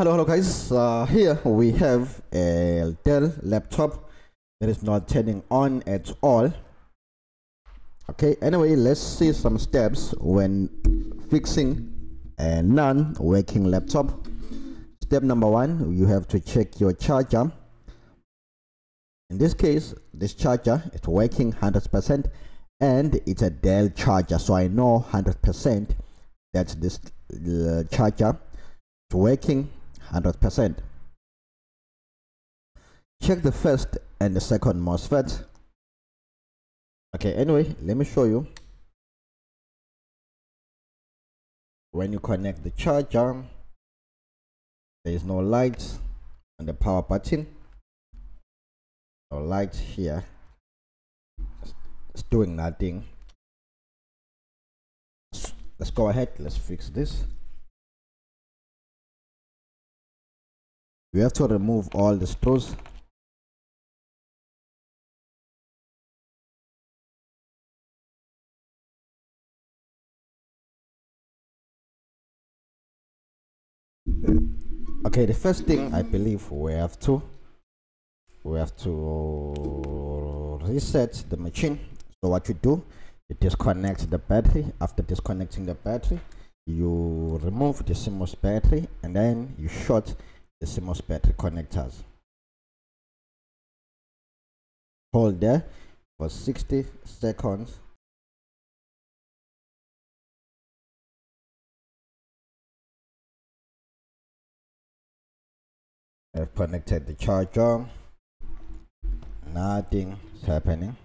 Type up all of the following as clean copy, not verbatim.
Hello guys, here we have a Dell laptop that is not turning on at all. Okay, anyway, let's see some steps when fixing a non-working laptop. Step number one, you have to check your charger. In this case, this charger is working 100% and it's a Dell charger, so I know 100% that this charger is working 100%. Check the first and the second MOSFET. Okay, anyway, let me show you. When you connect the charger, there is no light on the power button. No light here. It's doing nothing. Let's go ahead. Let's fix this. You have to remove all the screws. Okay, the first thing I believe we have to reset the machine. So what you do, you disconnect the battery. After disconnecting the battery, you remove the CMOS battery and then you short the CMOS battery connectors. Hold there for 60 seconds. I've connected the charger. Nothing is happening.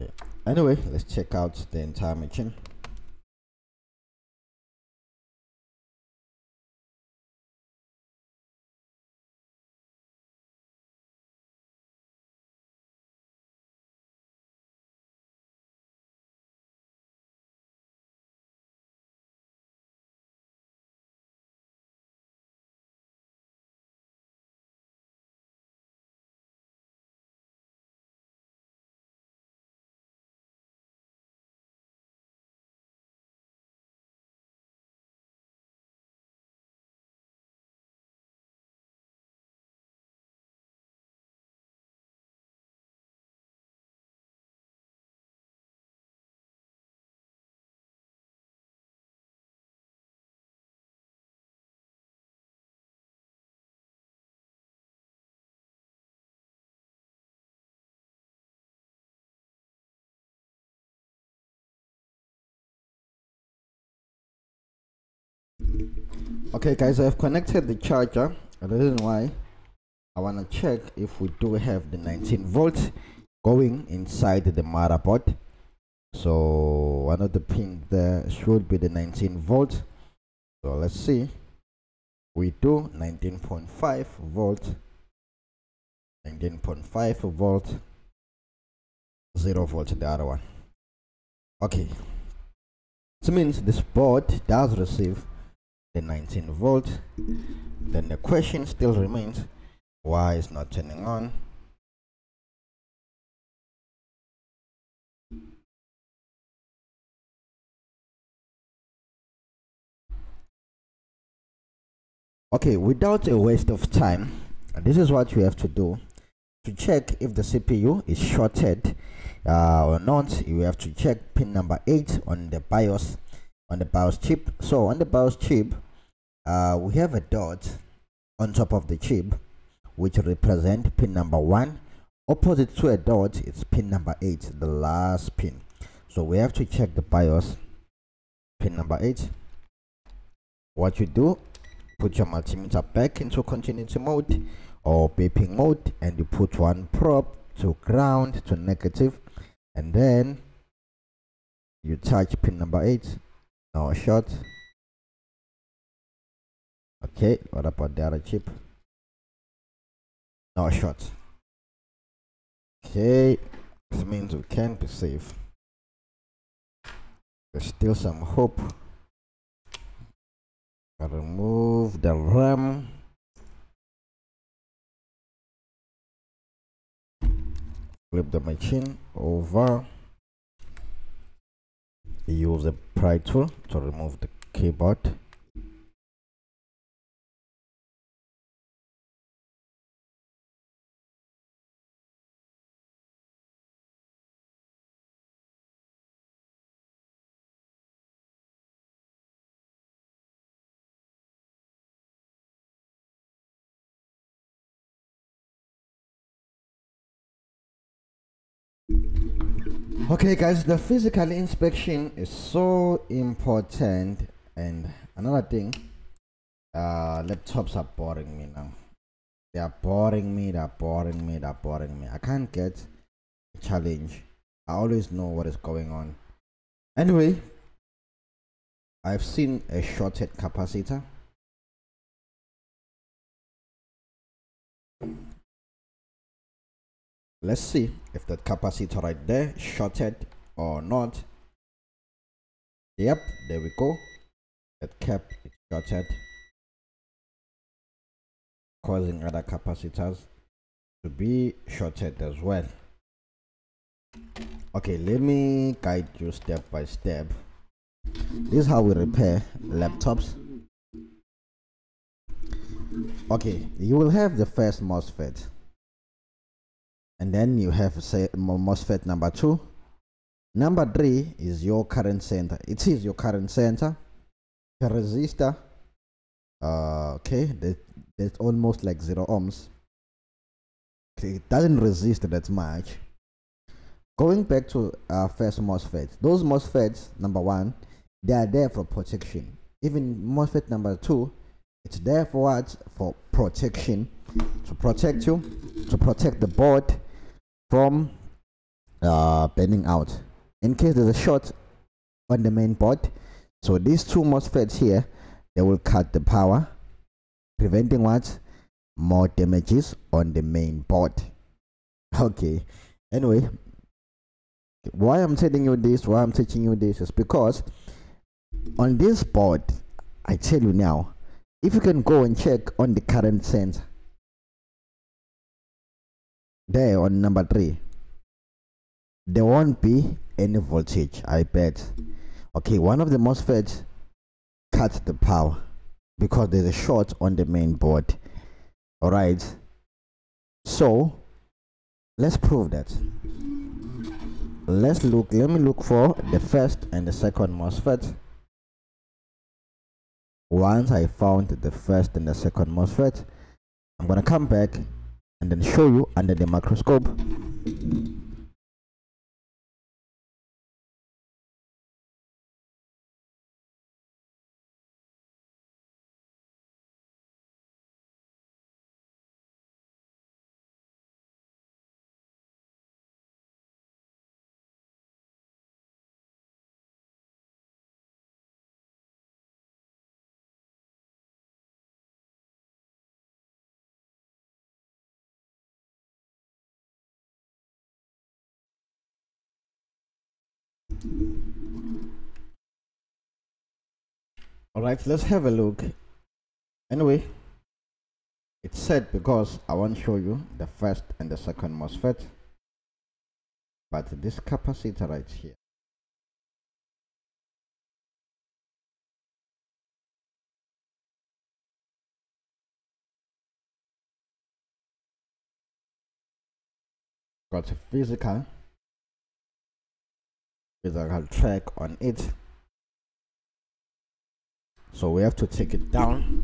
Okay. Anyway, let's check out the entire machine. Okay guys, I've connected the charger. The reason why I want to check if we do have the 19 volts going inside the motherboard. So one of the pins there should be the 19 volts. So let's see. We do 19.5 volt, 19.5 volt, 0 volt the other one. Okay, this means this board does receive the 19 volt. Then the question still remains, why it's not turning on? Okay, without a waste of time, this is what you have to do to check if the CPU is shorted or not. You have to check pin number 8 on the BIOS, chip. So on the BIOS chip, we have a dot on top of the chip which represent pin number 1. Opposite to a dot, it's pin number 8, the last pin. So we have to check the BIOS pin number 8. What you do, put your multimeter back into continuity mode or beeping mode, and you put one probe to ground to negative, and then you touch pin number 8. No short. Okay, what about the other chip? No short. Okay, this means we can be safe. There's still some hope. I remove the RAM. Flip the machine over. use the pry tool to remove the keyboard. Okay guys, the physical inspection is so important. And another thing, laptops are boring me now. They are boring me. I can't get a challenge. I always know what is going on. Anyway, I've seen a shorted capacitor. Let's see if that capacitor right there is shorted or not. Yep, there we go. That cap is shorted, causing other capacitors to be shorted as well. Okay, let me guide you step by step. This is how we repair laptops. Okay, you will have the first MOSFET, and then you have, say, MOSFET number 2. Number 3 is your current center. It is your current center. The resistor, okay, that's almost like 0 ohms. Okay, it doesn't resist that much. Going back to our first MOSFET, those MOSFETs, number 1, they are there for protection. Even MOSFET number 2, it's there for what? For protection, to protect you, to protect the board from burning out in case there's a short on the main board. So these two MOSFETs here, they will cut the power, preventing what? More damages on the main board. Okay, anyway, why I'm telling you this, why I'm teaching you this is because on this board, I tell you now, if you can go and check on the current sensor there on number 3, there won't be any voltage, I bet. Okay, one of the MOSFETs cuts the power because there's a short on the main board. All right, so let's prove that. Let me look for the first and the second MOSFET. Once I found the first and the second MOSFET, I'm gonna come back and then show you under the microscope. All right, let's have a look. Anyway, it's set because I want to show you the first and the second MOSFET, but this capacitor right here, got a physical track on it, so we have to take it down.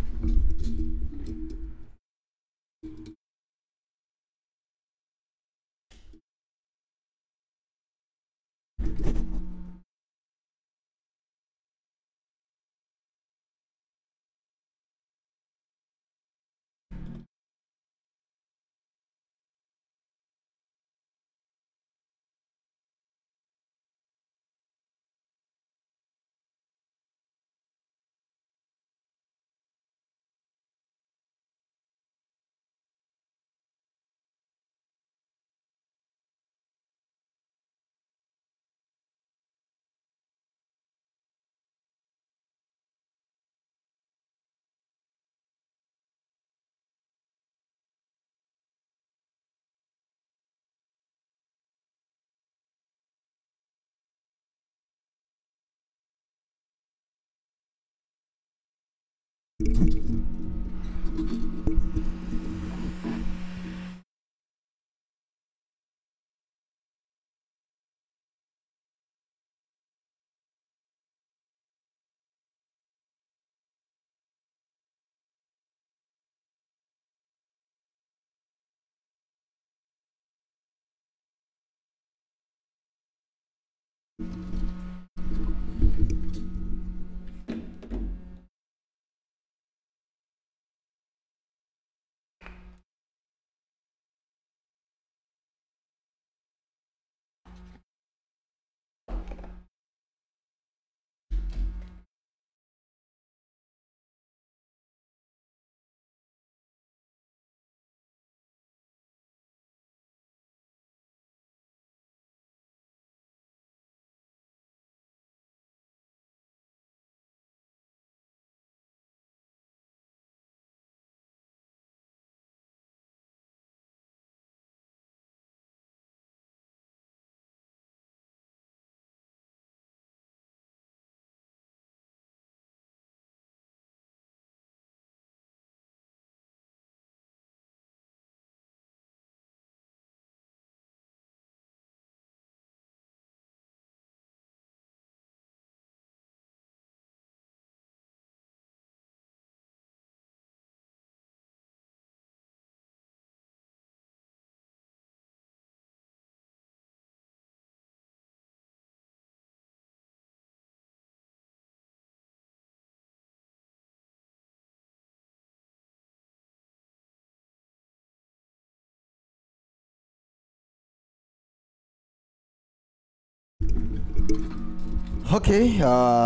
Okay,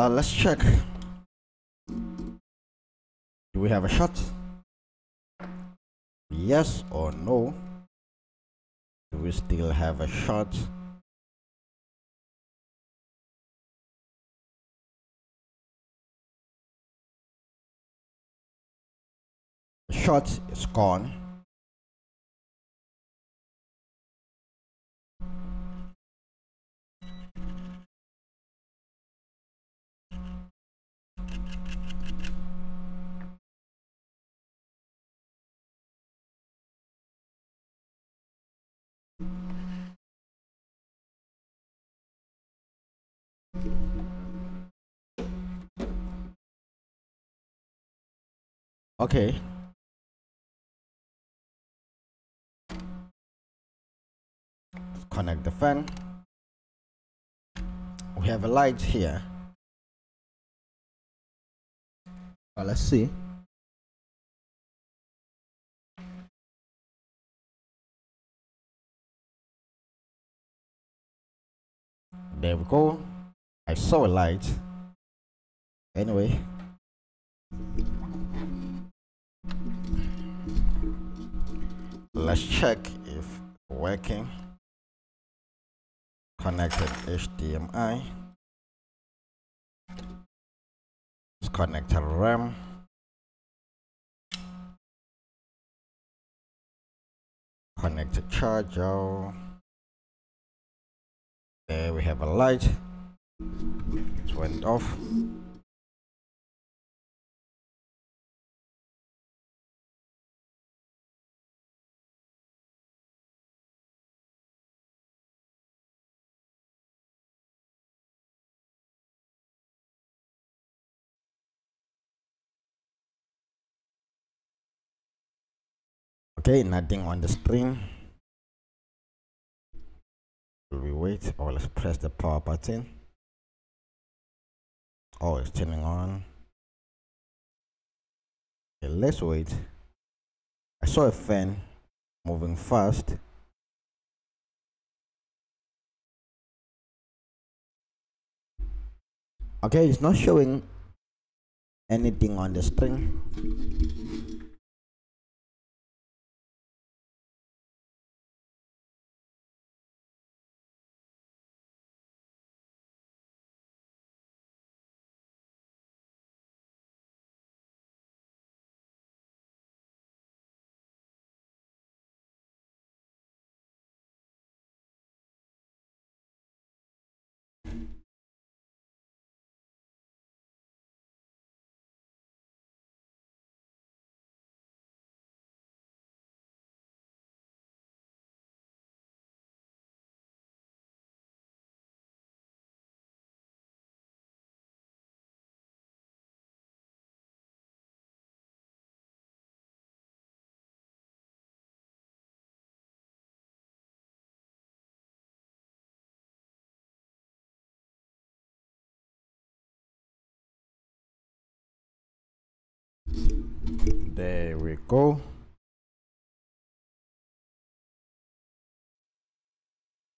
let's check. Do we have a shot? Yes or no? Do we still have a shot? The shot is gone. Okay. Connect the fan. We have a light here. Well, let's see. There we go. I saw a light. Anyway, let's check if it's working. Connected HDMI. Let's connect a RAM. Connect a charger. There we have a light. It went off. Okay, nothing on the screen. Will we wait or let's press the power button? Oh, it's turning on. Okay, let's wait. I saw a fan moving fast. Okay, it's not showing anything on the screen. There we go.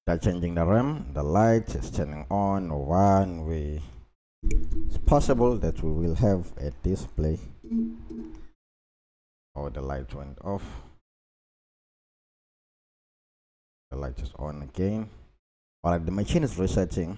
That's changing the RAM. The light is turning on one way. It's possible that we will have a display. Oh, the light went off. The light is on again. Alright, the machine is resetting.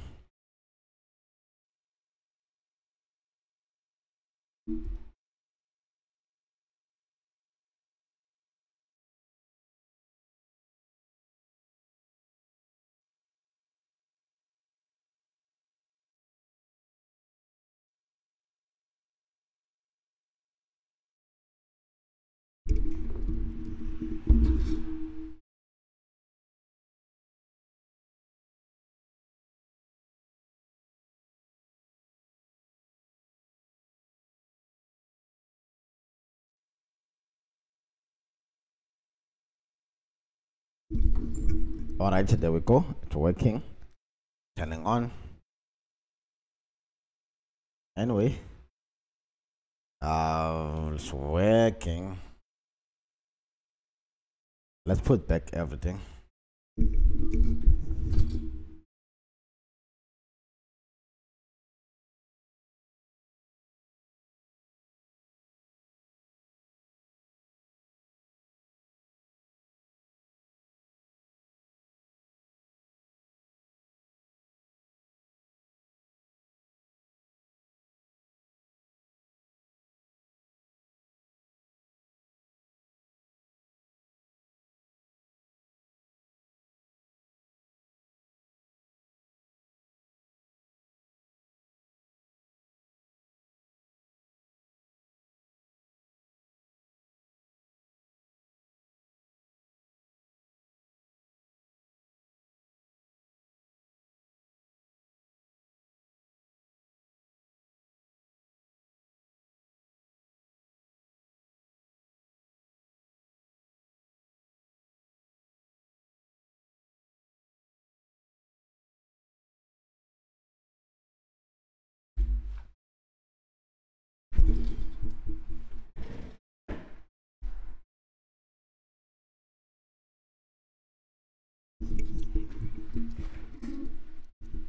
Alright, there we go. It's working. Turning on. Anyway, it's working. Let's put back everything.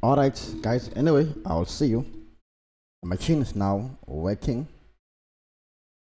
All right, guys. Anyway, I'll see you. The machine is now working.